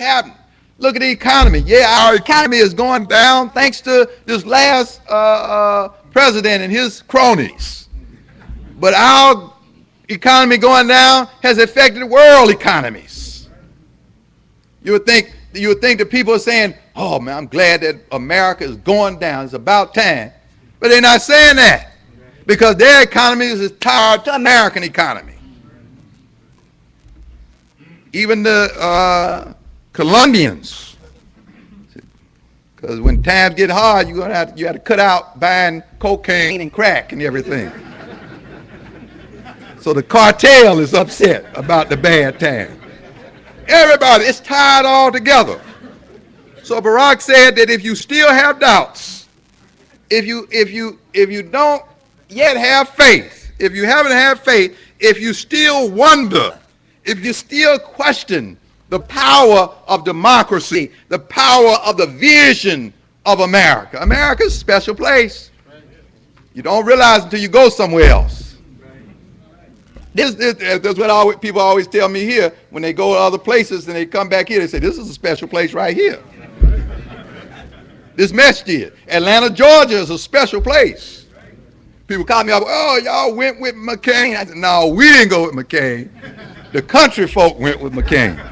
happening. Look at the economy. Yeah, our economy is going down thanks to this last president and his cronies. But our economy going down has affected world economies. You would think that people are saying, oh man, I'm glad that America is going down. It's about time. But they're not saying that because their economy is tied to American economy. Even the Colombians, because when times get hard, you have to cut out buying cocaine and crack and everything. So the cartel is upset about the bad time. Everybody, it's tied all together. So Barack said that if you still have doubts, if you don't yet have faith, if you haven't had faith, if you still wonder, if you still question the power of democracy, the power of the vision of America. America's a special place. You don't realize until you go somewhere else. That's what people always tell me here when they go to other places and they come back here. They say, this is a special place right here. This Masjid. Atlanta, Georgia is a special place. People call me up, oh, y'all went with McCain. I said, no, we didn't go with McCain. The country folk went with McCain.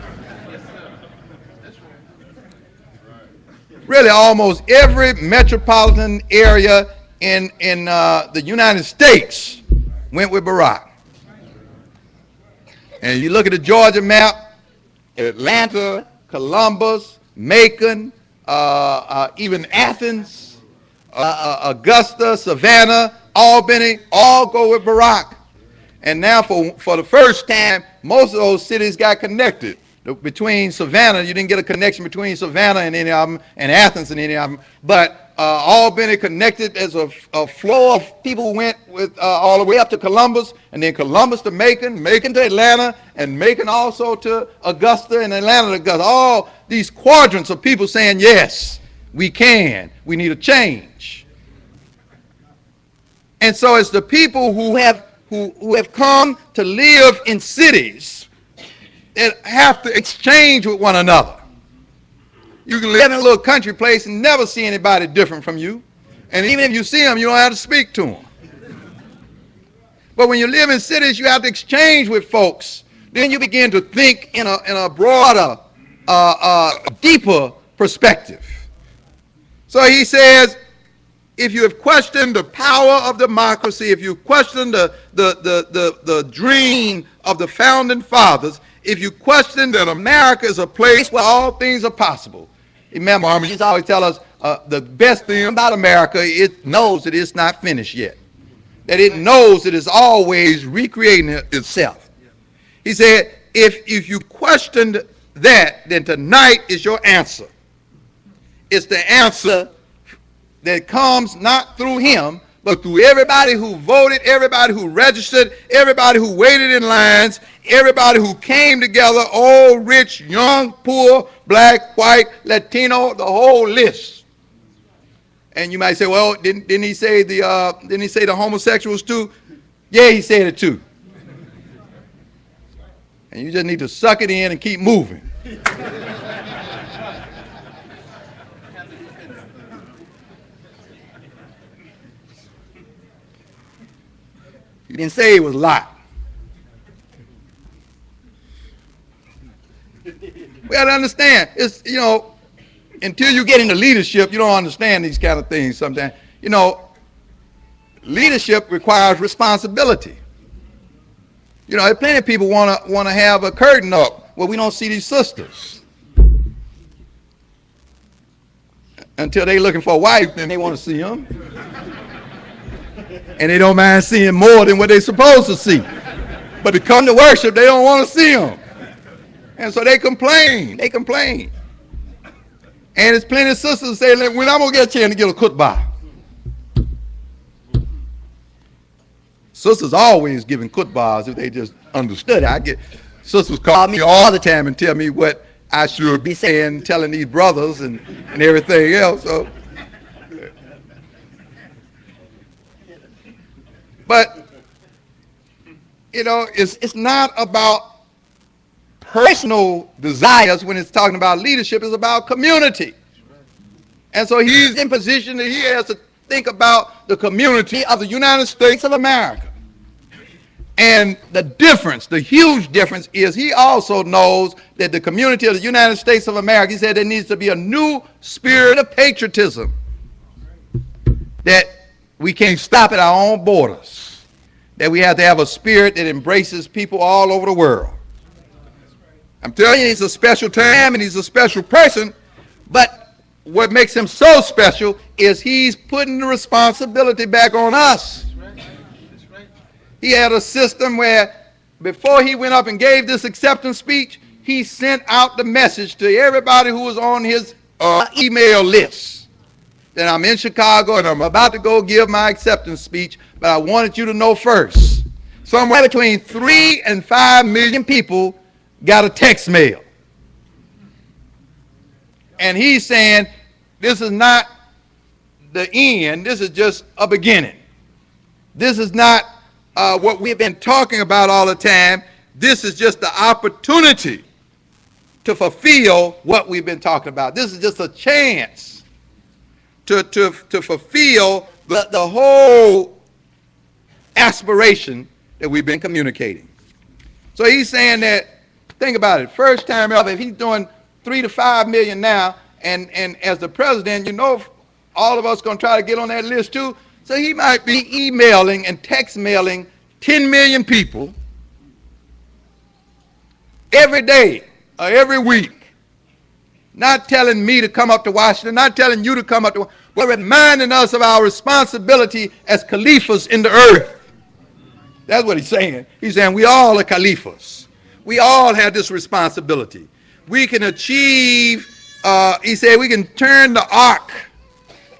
Really, almost every metropolitan area in the United States went with Barack. And you look at the Georgia map, Atlanta, Columbus, Macon, even Athens, Augusta, Savannah, Albany, all go with Barack. And now for the first time, most of those cities got connected. Between Savannah, you didn't get a connection between Savannah and any of them, and Athens and any of them, but Albany connected as a flow of people went with all the way up to Columbus, and then Columbus to Macon, Macon to Atlanta, and Macon also to Augusta, and Atlanta to Augusta. All these quadrants of people saying, yes, we can. We need a change. And so it's the people who have come to live in cities that have to exchange with one another. You can live in a little country place and never see anybody different from you. And even if you see them, you don't have to speak to them. But when you live in cities, you have to exchange with folks. Then you begin to think in a broader, deeper perspective. So he says, if you have questioned the power of democracy, if you question the dream of the founding fathers, if you question that America is a place where all things are possible. Remember, Army used to always tell us the best thing about America, it knows that it's not finished yet. That it knows that it's always recreating itself. He said, if you questioned that, then tonight is your answer. It's the answer that comes not through him, but through everybody who voted, everybody who registered, everybody who waited in lines, everybody who came together, old, rich, young, poor, black, white, Latino, the whole list. And you might say, well, didn't he say the homosexuals too? Yeah, he said it too. And you just need to suck it in and keep moving. He didn't say it was a lot. We got to understand, it's, until you get into leadership, you don't understand these kind of things sometimes. Leadership requires responsibility. There's plenty of people want to have a curtain up where we don't see these sisters. Until they're looking for a wife, then they want to see them. And they don't mind seeing more than what they're supposed to see. But to come to worship, they don't want to see them. And so they complain. And there's plenty of sisters saying, when I'm going to get a chance to get a khutbah. Sisters always giving khutbahs if they just understood it. Sisters call me all the time and tell me what I should be saying, telling these brothers and everything else. So. But, it's not about personal desires when it's talking about leadership is about community. And so he's in position that he has to think about the community of the United States of America. And the difference, the huge difference, is he also knows that the community of the United States of America, he said there needs to be a new spirit of patriotism, that we can't stop at our own borders, that we have to have a spirit that embraces people all over the world. I'm telling you, he's a special time and he's a special person, but what makes him so special is he's putting the responsibility back on us. He had a system where before he went up and gave this acceptance speech, he sent out the message to everybody who was on his email list that I'm in Chicago and I'm about to go give my acceptance speech, but I wanted you to know first. Somewhere between 3 and 5 million people got a text mail. And he's saying, this is not the end, this is just a beginning. This is not what we've been talking about all the time. This is just the opportunity to fulfill what we've been talking about. This is just a chance to fulfill the whole aspiration that we've been communicating. So he's saying that, think about it, first time ever, if he's doing 3 to 5 million now, and as the president, you know, all of us going to try to get on that list too. So he might be emailing and text mailing 10 million people every day or every week, not telling me to come up to Washington, not telling you to come up to Washington, but reminding us of our responsibility as caliphs in the earth. That's what he's saying. He's saying we all are caliphs. We all have this responsibility. We can achieve, he said, we can turn the arc.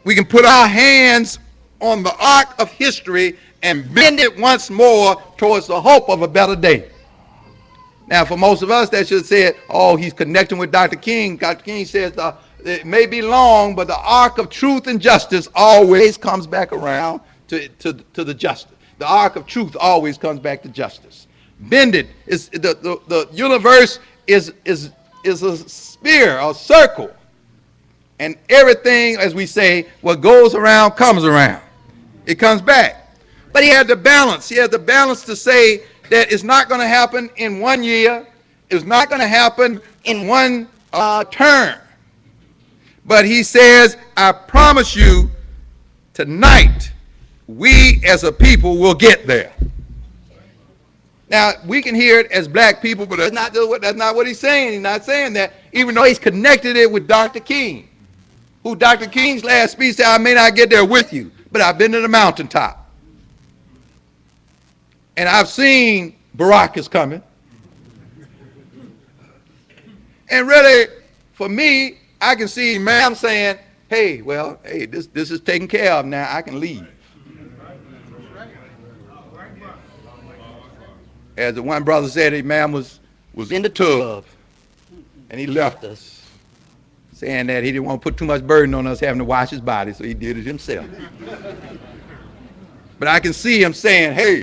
We can put our hands on the arc of history and bend it once more towards the hope of a better day. Now, for most of us, that should say, oh, he's connecting with Dr. King. Dr. King says it may be long, but the arc of truth and justice always comes back around to the justice. The arc of truth always comes back to justice. Bend it. The universe is a sphere, a circle. And everything, as we say, what goes around comes around. It comes back. But he had the balance. He had the balance to say that it's not going to happen in 1 year. It's not going to happen in one term. But he says, I promise you, tonight, we as a people will get there. Now, we can hear it as black people, but that's not what he's saying. He's not saying that, even though he's connected it with Dr. King, who Dr. King's last speech said, I may not get there with you, but I've been to the mountaintop. And I've seen Barack is coming. And really, for me, I can see Imam saying, hey, well, hey, this is taken care of now. I can leave. As the one brother said, Imam was in the tub, and he left us, saying that he didn't want to put too much burden on us having to wash his body, so he did it himself. But I can see him saying, hey,